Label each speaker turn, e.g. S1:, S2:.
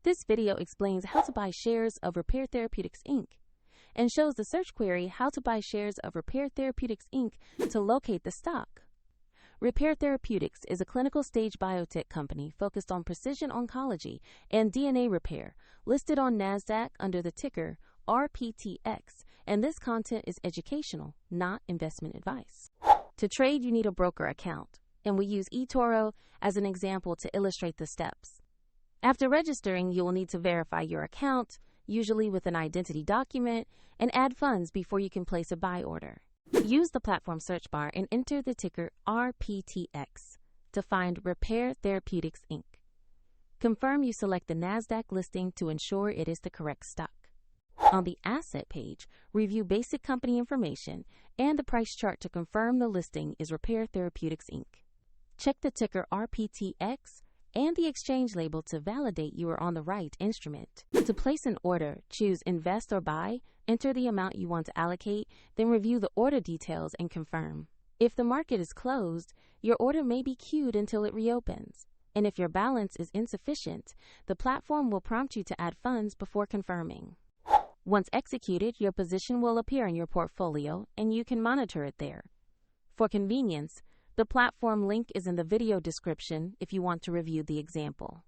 S1: This video explains how to buy shares of Repare Therapeutics Inc. and shows the search query how to buy shares of Repare Therapeutics Inc. to locate the stock. Repare Therapeutics is a clinical stage biotech company focused on precision oncology and DNA repair, listed on NASDAQ under the ticker RPTX, and this content is educational, not investment advice. To trade, you need a broker account, and we use eToro as an example to illustrate the steps. After registering, you will need to verify your account, usually with an identity document, and add funds before you can place a buy order. Use the platform search bar and enter the ticker RPTX to find Repare Therapeutics Inc. Confirm you select the NASDAQ listing to ensure it is the correct stock. On the asset page, review basic company information and the price chart to confirm the listing is Repare Therapeutics Inc. Check the ticker RPTX and the exchange label to validate you are on the right instrument. To place an order, choose Invest or Buy, enter the amount you want to allocate, then review the order details and confirm. If the market is closed, your order may be queued until it reopens. And if your balance is insufficient, the platform will prompt you to add funds before confirming. Once executed, your position will appear in your portfolio and you can monitor it there. For convenience, the platform link is in the video description if you want to review the example.